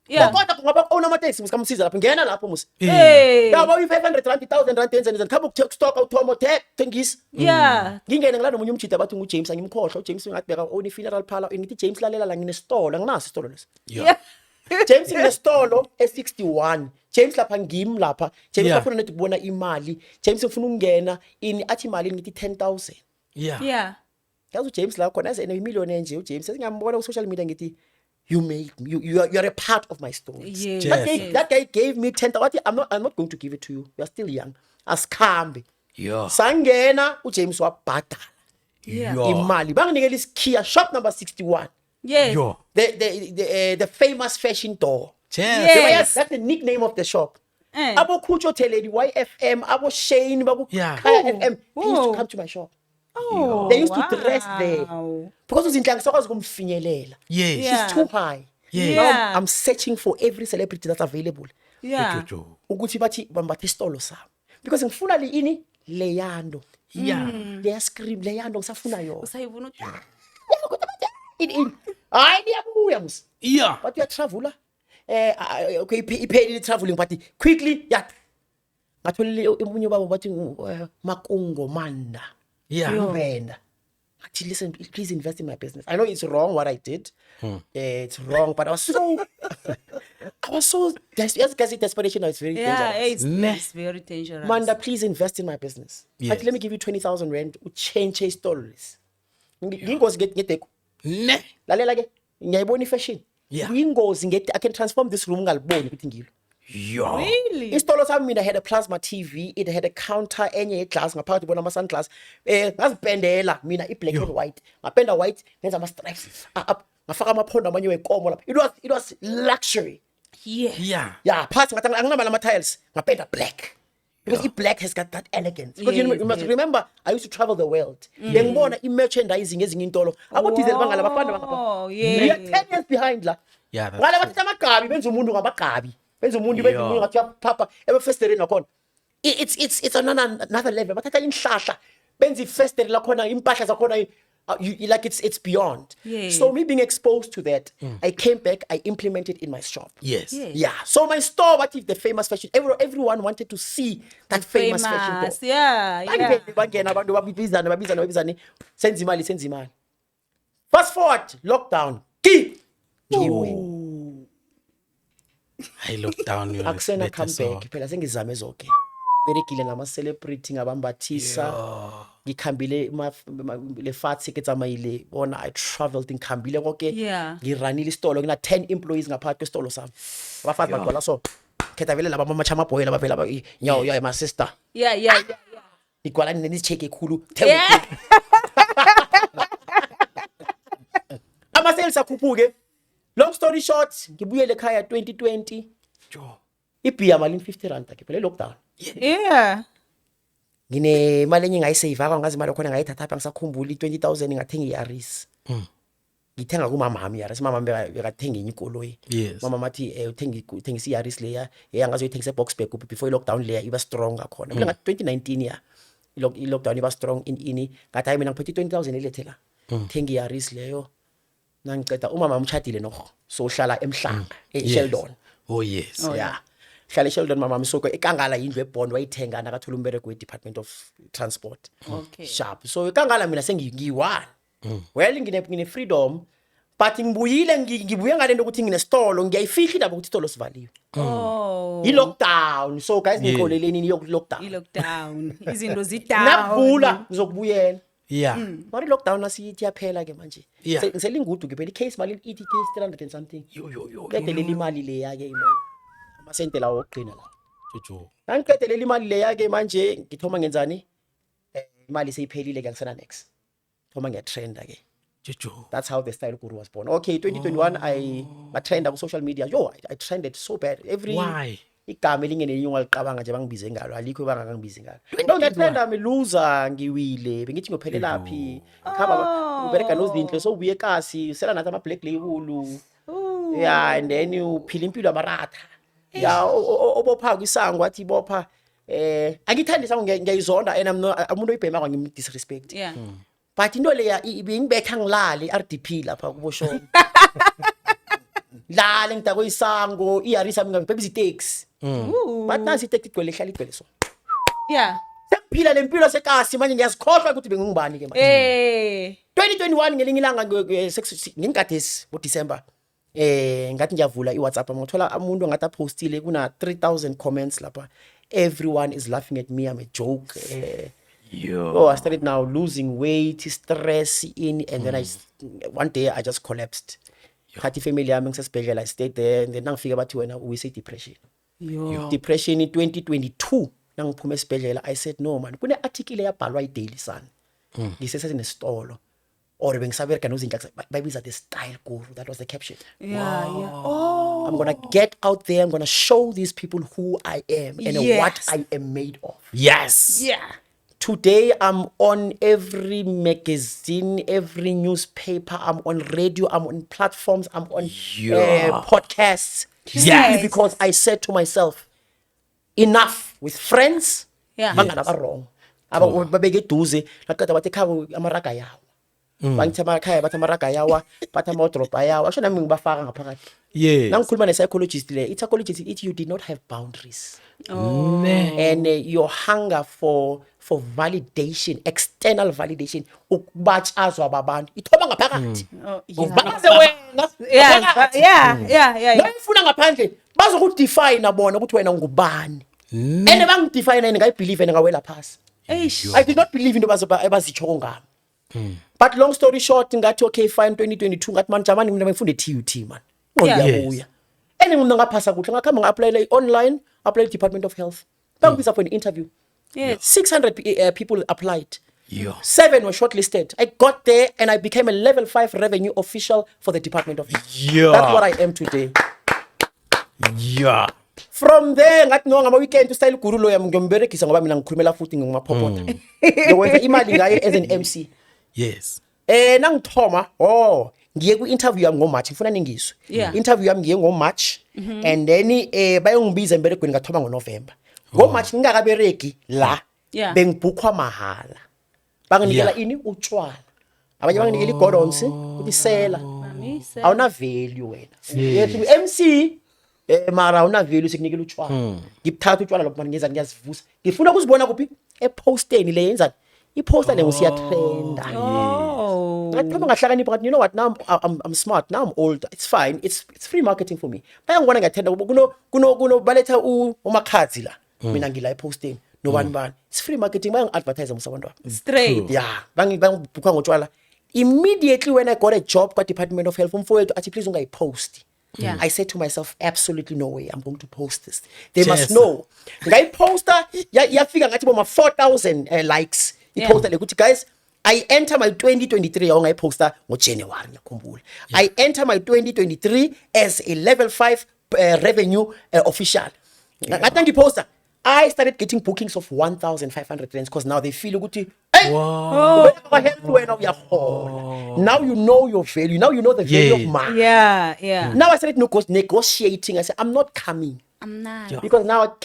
kodwa kungaba own ama-taxi musikamsiza lapho ngena lapho musi yabo u500 rand 1000 rand enzeni khaba ukstock awuthomo thengisa ngingene ngilanda omunye umjida bathi nguJames angimkhohlwa uJames ngathibeka own funeral parlor ngithi James lalela la nginesitolo anginaso isitolo leso James nginesitolo e61 James lapha ngimi lapha James afuna nethi kubona imali James ufuna ukungena ini athi imali ngithi 10,000 yazi uJames la khona ase ne-millionaire nje uJames sengiyambona ku social media ngithi you are a part of my story. That guy gave me 10,000. I'm not going to give it to you. You are still young. Askhambe. Sangena uJames wabhadala. Imali banginikela isikhiya shop number 61. The famous fashion door. That's the nickname of the shop. Abo Kucho Teledi YFM, Abo Shane, Babu Kaya FM. They used to come to my shop. They used to dress there because uzinhlanga sakwazi kumfinyelela. She's too high. Now I'm searching for every celebrity that's available. Ukuthi bathi bambathe isitolo sami because ngifuna ini Leyando. They scream Leyando ngisafuna yona.
Usayivuna
hayi niyabuya musi. But you travel okay iphelile traveling but quickly ngatholile umunye babo bathi Makungo Manda. Actually, listen, please invest in my business. I know it's wrong what I did. It's wrong, but I was so desperation is very dangerous.
It's very dangerous.
Manda, please invest in my business. Actually, let me give you 20,000 rand. Change stories. Ingozi ngedeko. Lalela ke. Ngiyayibona ifashion. Ingozi ngeti I can transform this room ngaliboni ukuthi ngilo.
Really?
Isitolo sami mina had a plasma TV, it had a counter enye yeglass ngaphakathi bona ama sunglass. Ngazipendela mina i-black and white. Ngapenda white ngenza ama stripes. Ngafaka amaphondo amanye wenkomo lapha. It was luxury. Phansi ngathi anginama lama tiles. Ngapenda black. Because black has got that elegance. Because you must remember, I used to travel the world. Ngibona i-merchandising ezinye intolo. Abo-diesel bangala bafana bangapha. We are 10 years behind la. Ngala bathi amagabi benza umuntu ngabagabi. Benza umuntu ngathi papa ebefestereni nakhona. It's another level. Bathatha inhlahla benza ifestere lakhona impahla zakhona like it's beyond. So me being exposed to that, I came back, I implemented in my shop. So my store, what if the famous fashion, everyone wanted to see that famous fashion store. Bangena abantu babizana senza imali. Fast forward, lockdown.
I lockdown you.
Akusena come back phela sengizame zonke. Berekile nama celebrity ngabambathisa. Ngikhambile le fat tickets amayile bona I traveled ngikhambile konke. Ngiranile isitolo ngina 10 employees ngaphakathi kwesitolo sami. Abafazi bagcwala so. Khetha vele laba mama chama boy laba phela nyawo my sister. Igwala nini check ekhulu. Ama sales akhuphuke. Long story short, ngibuyele ekhaya 2020. Ibhiya mali 50 rand ke phela lockdown. Ngine mali enye ngayisave ngazi imali khona ngayithatha apha ngisakhumbula 20,000 ngathenga iAris. ngithenga kumamami Yaris mamami bekathenga enye ikoloyi
Yes.
mama mathi uthengisa iYaris leya angazoyithengisa eBoxburg before i-lockdown leya iba strong kakhona mina ngathi 2019 ya i-lockdown iba strong ini ngathi hayi mina ngiphethe 20,000 elethela thenga iYaris leyo nangiceda umama umshadile noch so uhlala eMhlanga eSheldon.
Oh yes.
Yeah. Hlala eSheldon mama msoko eKangala indlu eBond wayithenga nakathola umbereko we-Department of Transport.
Okay.
Sharp. So eKangala mina sengiyi-1. Well ngine freedom but ngibuyile ngibuye ngalento ukuthi nginesitolo ngiyayifihla indaba ukuthi isitolo sivaliwe.
Oh.
I-lockdown. So guys ngikholeleni i-lockdown.
I-lockdown. Izinto zidown.
Nakuvula ngizokubuyela.
Yeah.
Mari lockdown asiyithi yaphela ke manje.
Yeah.
Ngiselingudu ke phela i-case mali ithi case 300 and something.
Yo.
Qedelela imali le yake imali. Amasente lawo ogcina la.
Jojo.
Ngiqedelela imali le yake manje ngithoma ngenzani? Imali seyiphelile ke ngisena next. Thoma ngiyatrenda ke.
Jojo.
That's how the Style Guru was born. Okay, 2021 I trend on social media. I trended so bad.
Why?
Igama elingenenye ungaliqabanga nje bangibize ngalo alikho bangakangibize ngalo. No ngiyatrend ami loser ngiwile bengithi ngiyophelela laphi. Khaba ubereka nozinhle so ubuye kasi usela nathi ama black label. Yeah, and then uphila impilo amaratha. Yeah, obopha kwisango athi bopha angithandi sango ngiyayizonda and umuntu oyibhema kwangimi disrespect.
Yeah.
But into leya ibingibetha ngilale RDP lapha kuboshona. Lale ngidako isango iYaris ami ngibhebisa itaxi. But nasi itaxi igcwele ihlala igcwele so.
Yeah.
Sekuphila lempilo sekasi manje ngiyazikhohlwa ukuthi bengingubani ke manje. 2021 ngelinye ilanga ngingadesi ngoDecember ngathi ngiyavula iWhatsApp ngothola umuntu ngathi apostile kuna 3,000 comments lapha. Everyone is laughing at me. I'm a joke. Oh, I started now losing weight, stress and then one day I just collapsed. Khathi family yami ngisesibhedlela I stayed there and then nangifika bathi wena uyise depression. Depression in 2022 nangiphuma esibhedlela I said no man kune article yabhalwa iDaily Sun. Ngisesesitolo or bengisabereka nozinto bayibiza the Style Guru, that was the caption.
Yeah. Oh.
I'm going to get out there, I'm going to show these people who I am and what I am made of.
Yes.
Yeah.
Today, I'm on every magazine, every newspaper, I'm on radio, I'm on platforms, I'm on podcasts.
Yes.
Because I said to myself, enough with friends.
Yeah.
Bangana wrong. Babeke duze, nakata bathi khabo amaraga yawo. Bangithema ekhaya bathi amaraga yawa, bathi amodropa yawa. Asho nami ngibafaka ngaphakathi.
Yes.
Nangikhuluma ne-psychologist le. I-psychologist ithi you did not have boundaries.
Oh.
And your hunger for validation, external validation, ukubatshazwa babantu ithoma ngaphakathi. Baze wena.
Yeah.
Bayifuna ngaphandle bazokudefine bona ukuthi wena ngubani. And bangidefine and ngayibelieve and ngawela phasi. I did not believe into abazitshoko ngami. But long story short ngathi okay fine 2022 ngathi man jamani mina bengifunde TUT man. Ngoyabuya. And mina ngaphasa kuhle ngakhamba nga-apply online, apply Department of Health. Bangibiza for an interview.
Yes.
600 people applied.
Yeah.
7 were shortlisted. I got there and I became a level 5 revenue official for the Department of Health.
Yeah.
That's what I am today.
Yeah.
From there ngathi no ngama weekend uStyle Guru lo yami ngiyomberegisa ngoba mina ngikhulumela futhi ngimapopota. Ngikwenza imali ngayo as an MC.
Yes.
Nangithoma ngiye ku-interview yami ngoMarch ngifuna ningizwe. Interview yami ngiye ngoMarch and then bayongibiza emberegweni ngathoma ngoNovember. NgoMarch ngingakabereki la bengibhukhwa mahala. Banginikela ini utshwala. Abanye banginikela iGordons ubisela. Awuna value wena. Yethi MC mara awuna value sikunikela utshwala. Ngibuthatha utshwala lokho ngiyeza ngiyazivusa. Ngifuna ukuzibona kuphi eposteni le yenzani. Iposter le usiyatrenda. Ngathi ngahlakanipha ngathi you know what now I'm smart now I'm old it's fine it's free marketing for me. Bayangibona ngiyathenda kuno baletha umakhazi la. Mina ngila eposteni no bani it's free marketing bayangi-advertise musabantu
straight.
Yeah bangibhukha ngotshwala. Immediately when I got a job kwa Department of Health umfowethu athi please ungayipost. I said to myself absolutely no way I'm going to post this. They must know. Ngayiposta yafika ngathi boma 4,000 likes. Iposta le ukuthi guys I enter my 2023 awungayiposta ngoJanuary ngiyakhumbula. I enter my 2023 as a level 5 revenue official. Ngathi ngiposta I started getting bookings of 1,500 rands because now they feel ukuthi, hey, now you know your value. Now you know the value of money.
Yeah.
Now I started negotiating. I said, I'm not coming.
I'm not.
Because now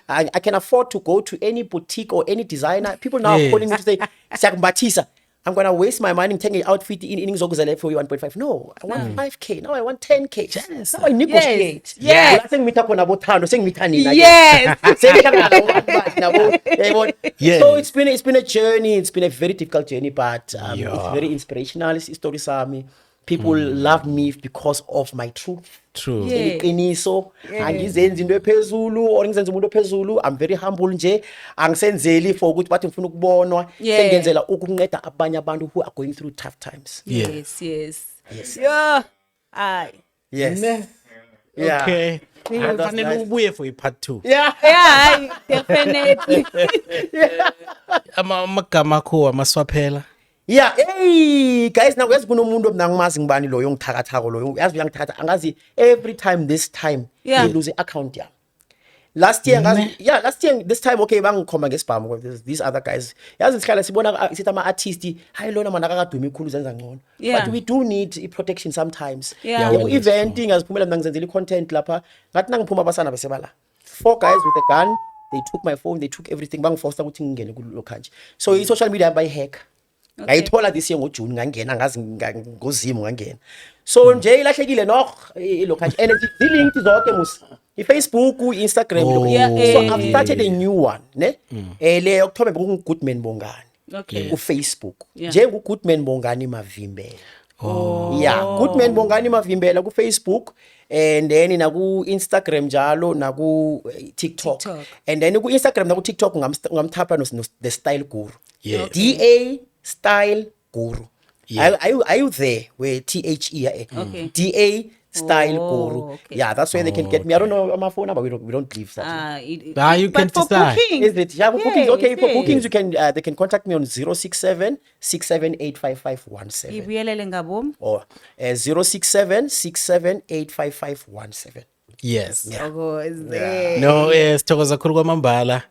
I can afford to go to any boutique or any designer. People now are calling me to say, Batisa, I'm going to waste my money taking an outfit in Zoguzale for you 1.5. No, I want 5K. Now I want 10K. Yes. Now I negotiate.
Yes.
So it's been a journey. It's been a very difficult journey, but it's very inspirational. It's story sami. People love me because of my truth.
True.
Iqiniso angizenzi into ephezulu or ngizenza umuntu ophezulu. I'm very humble nje. Angisenzeli for ukuthi bathi ngifuna ukubonwa. Sengenzela ukunceda abanye abantu who are going through tough times.
Yes.
Yeah.
Yes. Okay. Fanele ubuye for part 2.
Yeah, definitely.
Amagama akho amaswaphela.
Yeah, hey guys, now yazi kunomuntu mina ngimazi ngibani lo yongithakathako lo yazi uyangithakatha angazi every time this time you lose account yami. Last year this time okay bangikhoma ngesibhamu with these other guys. Yazi sihlala sibona sithi ama artists hayi lona mana akadumi ikhulu zenza ngcono. But we do need protection sometimes. Event ngaziphumela mina ngizenzela content lapha ngathi nangiphuma abasana besebala. 4 guys with a gun, they took my phone, they took everything bangiforce ukuthi ngingene kulo kanje. So I social media by hack. Ngayithola this year ngoJune ngangena ngazi ngozimo ngangena. So nje ilahlekile no lokanje and zilink zonke mus iFacebook, iInstagram so I've started a new one ne le October Goodman Bongani uFacebook nje Goodman Bongani Mavimbela. Goodman Bongani Mavimbela ku Facebook and then naku Instagram njalo naku TikTok. And then ku Instagram naku TikTok ngamthapha no the Style Guru. DA Style Guru. Are you there where THE DA Style Guru? That's where they can get me. I don't know my phone number. We don't leave that.
You can decide.
Is it? Yeah, for bookings. Okay, for bookings you can they can contact me on 067 6785517. Or 067 6785517.
Yes. No, sithokoza kakhulu kwamambala.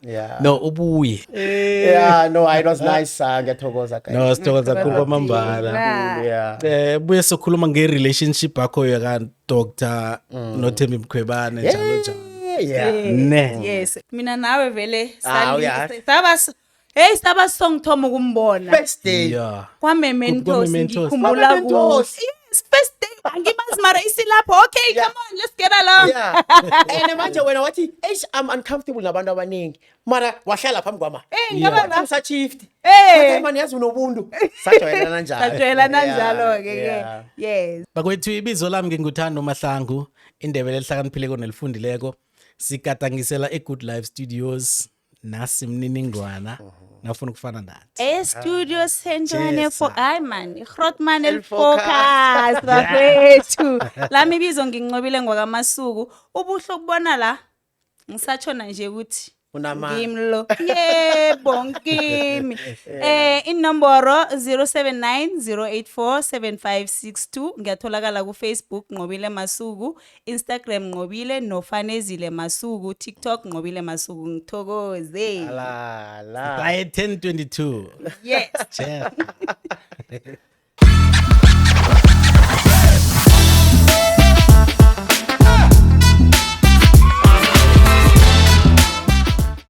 No, ubuye.
No, it was nice ngiyathokoza guys.
No, sithokoza kakhulu kwamambala. Buye sokhuluma nge-relationship yakho yaka Dr. Nothembi Mkhwebane njalo njalo.
Yes. Mina nawe vele saba songithoma ukumbona.
First day.
Kwameme Ntosi ngikhumbula kuhle. First day angimazi mara isilapho. Okay, come on, let's get along.
And manje wena wathi I'm uncomfortable nabantu abaningi. Mara wahlala phambi kwama.
Ngiyabona
sa shift. Manje yazi unobuntu. Sajwayelana
njalo ke. Yes.
Bakwethu ibizo lami nginguthando Mahlangu, indebele elihlakaniphileko nelifundileko. Sikatangisela eGood Life Studios nasi mniningwana. Nafuna ukufana nathi.
Studio Central for man. Grotman elfocus bafethu. Lami ibizo nginqobile ngwakamasuku. Ubuhle ukubona la. Ngisatshona nje ukuthi ngimlo. Yebo ngimi. Inomboro 0790847562 ngiyatholakala ku Facebook Nqobile Masuku, Instagram Nqobile nofanezile Masuku, TikTok Nqobile Masuku. Ngithokoze.
By 1022.
Yes.